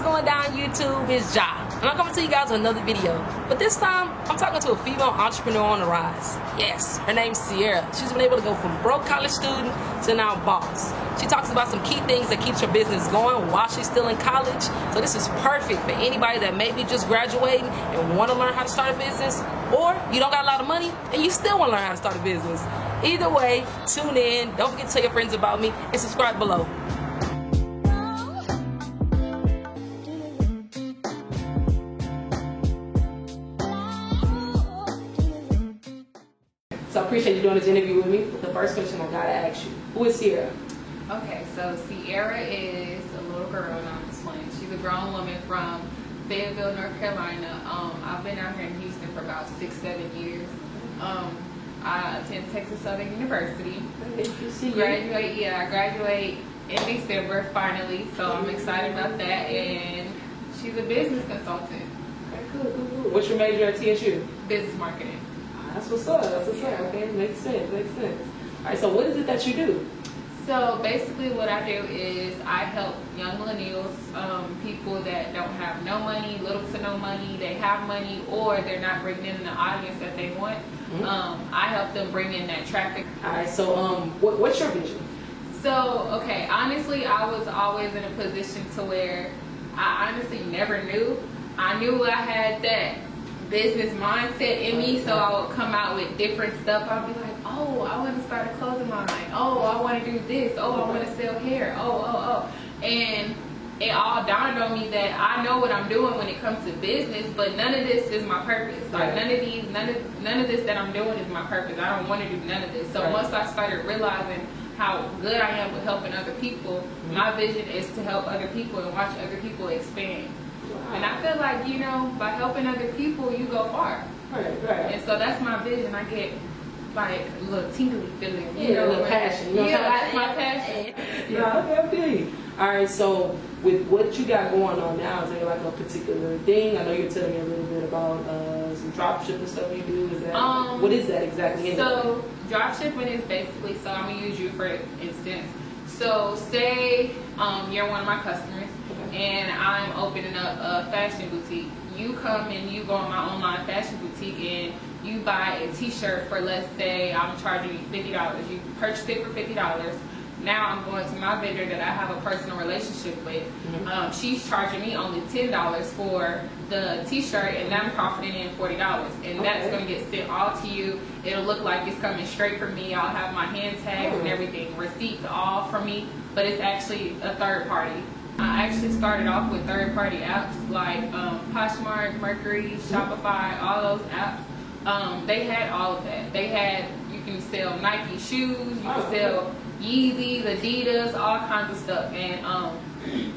what's going down YouTube? It's Ja, and I'm coming to you guys with another video. But this time, I'm talking to a female entrepreneur on the rise. Yes, her name's Sierra. She's been able to go from broke college student to now boss. She talks about some key things that keeps her business going while she's still in college. So this is perfect for anybody that maybe just graduating and want to learn how to start a business, or you don't got a lot of money and you still want to learn how to start a business. Either way, tune in. Don't forget to tell your friends about me and subscribe below. So I appreciate you doing this interview with me. The first question I gotta ask you, who is Sierra? Okay, so Sierra is a little girl, and I'm just playing. She's a grown woman from Fayetteville, North Carolina. I've been out here in Houston for about 6-7 years. I attend Texas Southern University. I graduate in December finally, so I'm excited about that. And she's a business consultant. Okay, cool. What's your major at TSU? Business marketing. That's what's up. Okay, makes sense. All right, so what is it that you do? So basically what I do is I help young millennials, people that don't have no money, little to no money, they have money, or they're not bringing in the audience that they want. I help them bring in that traffic. All right, so what's your vision? So, okay, honestly, I was always in a position to where I honestly never knew. I knew I had that business mindset in me, so I would come out with different stuff. I'd be like, oh, I want to start a clothing line. Oh, I want to do this. Oh, I want to sell hair. Oh. And it all dawned on me that I know what I'm doing when it comes to business, but none of this is my purpose. Like none of this that I'm doing is my purpose. I don't want to do none of this. So once I started realizing how good I am with helping other people, my vision is to help other people and watch other people expand. And I feel like, you know, by helping other people, you go far. Right. And so that's my vision. I get like a little tingly feeling. You know, a little passion. Yeah, that's my passion. Yeah, I feel you. All right, so with what you got going on now, is there like a particular thing? I know you're telling me a little bit about some drop shipping stuff you do. Is that what is that exactly? So drop shipping is basically, so I'm gonna use you for instance. So say you're one of my customers. And I'm opening up a fashion boutique. You come and you go on my online fashion boutique and you buy a t-shirt for, let's say, I'm charging you $50. You purchase it for $50. Now I'm going to my vendor that I have a personal relationship with. She's charging me only $10 for the t-shirt, and I'm profiting in $40. And that's going to get sent all to you. It'll look like it's coming straight from me. I'll have my hand tags and everything, receipts all from me, but it's actually a third party. I actually started off with third-party apps like Poshmark, Mercury, Shopify, all those apps. They had all of that. They had, you can sell Nike shoes, you can sell Yeezys, Adidas, all kinds of stuff. And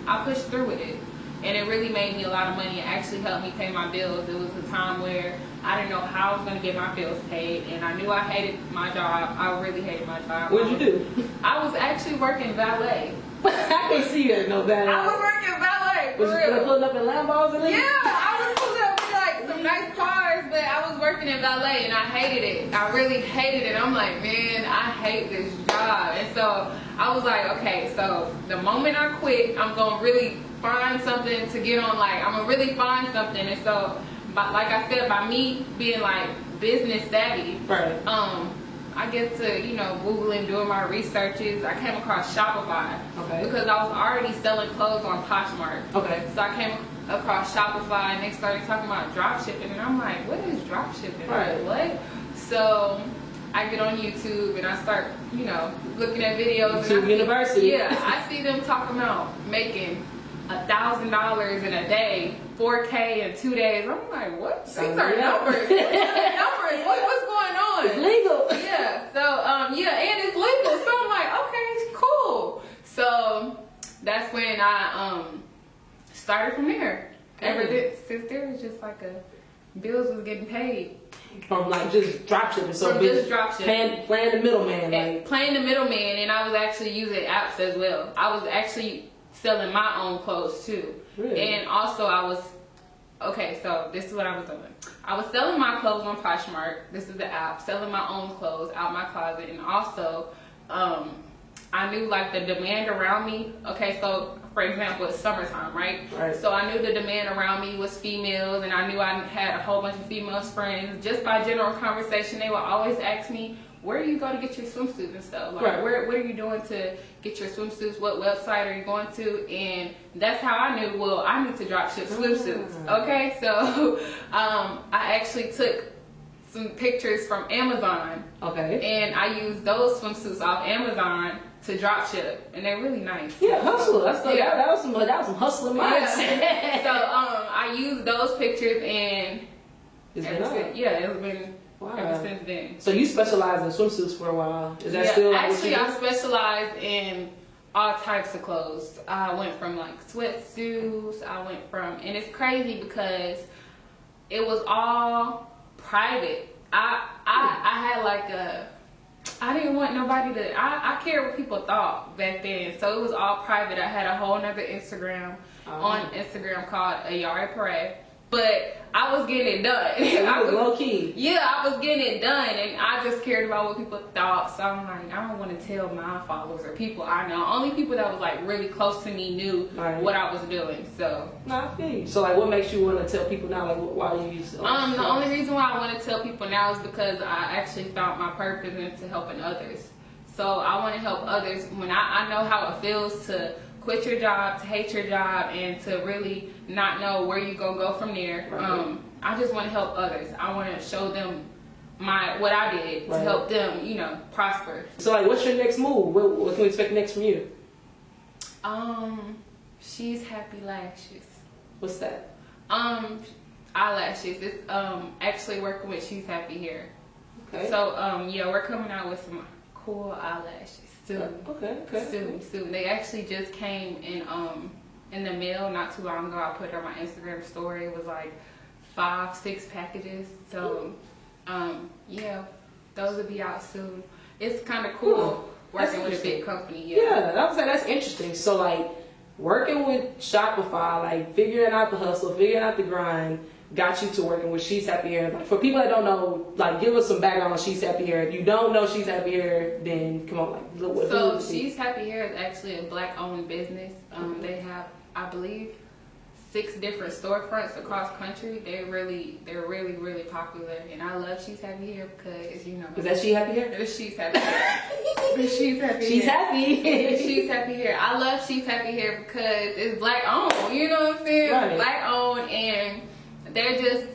I pushed through with it. And it really made me a lot of money. It actually helped me pay my bills. It was a time where I didn't know how I was going to get my bills paid. And I knew I hated my job. I really hated my job. What did you do? I was actually working valet. I can see you no valet. I was working valet, for real. Was you pulling up in Lambos and Yeah, I was pulling up with like some nice cars, but I was working in valet and I hated it. I really hated it. I'm like, man, I hate this job. And so I was like, okay, so the moment I quit, I'm going to really find something to get on. Like, I'm going to really find something. And so, like I said, by me being like business savvy, I get to, you know, Googling, doing my researches. I came across Shopify because I was already selling clothes on Poshmark. So I came across Shopify and they started talking about drop shipping, and I'm like, what is drop shipping? Like, what? So I get on YouTube and I start, you know, looking at videos. YouTube University. Yeah, I see them talking about making $1,000 in a day, 4K in 2 days. I'm like, what? These are numbers. What's going on? It's legal. Yeah. So yeah, and it's legal. So I'm like, okay, cool. So that's when I started from there. Since there was just like bills was getting paid. From like just drop shipping. So just drop shipping. Playing the middleman. Like. Playing the middleman, and I was actually using apps as well. I was actually selling my own clothes too. Really? And also I was, okay, so this is what I was doing. I was selling my clothes on Poshmark. This is the app. Selling my own clothes out my closet. And also, I knew like the demand around me. Okay, so for example, it's summertime, right? So I knew the demand around me was females, and I knew I had a whole bunch of females friends. Just by general conversation, they would always ask me, where do you go to get your swimsuits and stuff? Like, what are you doing to get your swimsuits? What website are you going to? And that's how I knew, well, I need to drop ship swimsuits. Okay, so I actually took some pictures from Amazon. And I used those swimsuits off Amazon to drop ship, and they're really nice. Hustle. That was some hustling mindset. So I used those pictures, and it's been ever since then. So you specialized in swimsuits for a while. Is that still like actually I specialize in all types of clothes. I went from like sweatsuits, and it's crazy because it was all private. I had like I didn't want nobody to, I cared what people thought back then. So it was all private. I had a whole nother Instagram on Instagram called Ayari Parade. But I was getting it done. I was low key. Yeah, I was getting it done, and I just cared about what people thought. So I'm like, I don't want to tell my followers or people I know. Only people that was like really close to me knew what I was doing. So. I feel you. So like, what makes you want to tell people now? Like, why you use? The only reason why I want to tell people now is because I actually found my purpose into helping others. So I want to help others when I know how it feels to quit your job, to hate your job, and to really not know where you go from there. I just want to help others. I want to show them what I did to help them, prosper. So like, what's your next move? What can we expect next from you? She's Happy Lashes. What's that? Eyelashes. It's actually working with She's Happy Hair. Okay. So we're coming out with some cool eyelashes soon. Soon. They actually just came in the mail not too long ago. I put it on my Instagram story. It was like 5-6 packages. So those will be out soon. It's kind of cool working with a big company. I would say that's interesting. So like, working with Shopify, like figuring out the hustle, figuring out the grind, got you to working with She's Happy Hair. Like, for people that don't know, like, give us some background on She's Happy Hair. If you don't know She's Happy Hair, then come on, like, look. So She's Happy Hair is actually a Black-owned business. They have, I believe, 6 different storefronts across country. They're really popular, and I love She's Happy Hair because Is that She's Happy Hair? It's She's Happy Hair. It's She's Happy. She's happy. It's She's Happy Hair. I love She's Happy Hair because it's Black-owned. You know what I'm saying? Right. Black-owned, and they're just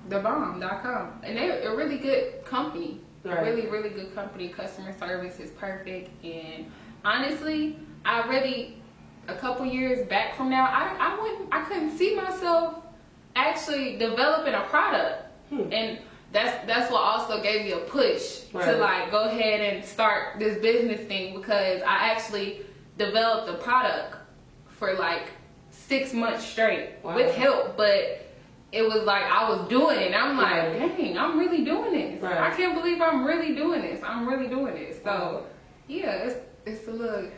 thebomb.com, and they're a really good company. Right. Really good company. Customer service is perfect, and honestly, a couple years back from now, I couldn't see myself actually developing a product, and that's what also gave me a push to like go ahead and start this business thing, because I actually developed a product for like 6 months straight with help, but it was like I was doing it. And I'm like, dang, I'm really doing this. I can't believe I'm really doing this. I'm really doing this. So it's a little.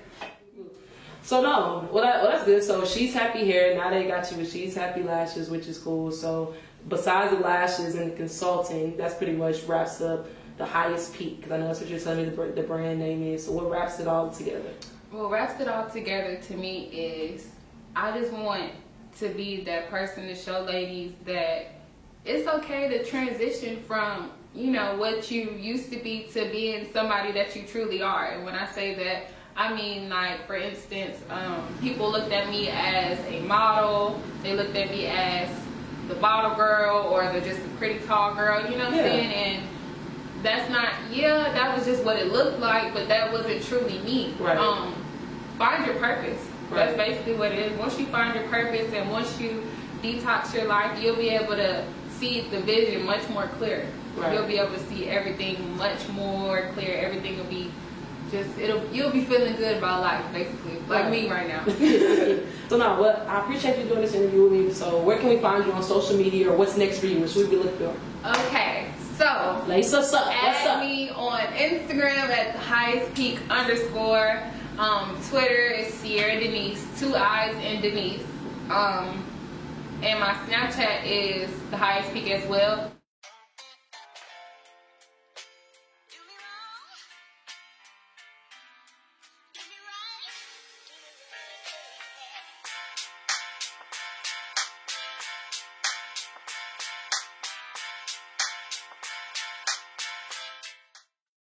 So no, well that's good. So She's Happy Hair. Now they got you with She's Happy Lashes, which is cool. So besides the lashes and the consulting, that's pretty much wraps up the Highest Peak. Because I know that's what you're telling me the brand name is. So what wraps it all together? What wraps it all together to me is I just want to be that person to show ladies that it's okay to transition from what you used to be to being somebody that you truly are. And when I say that, I mean, like, for instance, people looked at me as a model. They looked at me as the bottle girl or just a pretty tall girl, you know what I'm saying? And that's not, that was just what it looked like, but that wasn't truly me. Find your purpose. That's basically what it is. Once you find your purpose and once you detox your life, you'll be able to see the vision much more clear. You'll be able to see everything much more clear. Everything will be you'll be feeling good about life, basically, like me right now. So now, I appreciate you doing this interview with me. So where can we find you on social media, or what's next for you? What should we be looking for? Okay, so lace us up. Add me on Instagram at @highestpeak_. Twitter is Sierra Denise, 2 I's in Denise. And my Snapchat is The Highest Peak as well.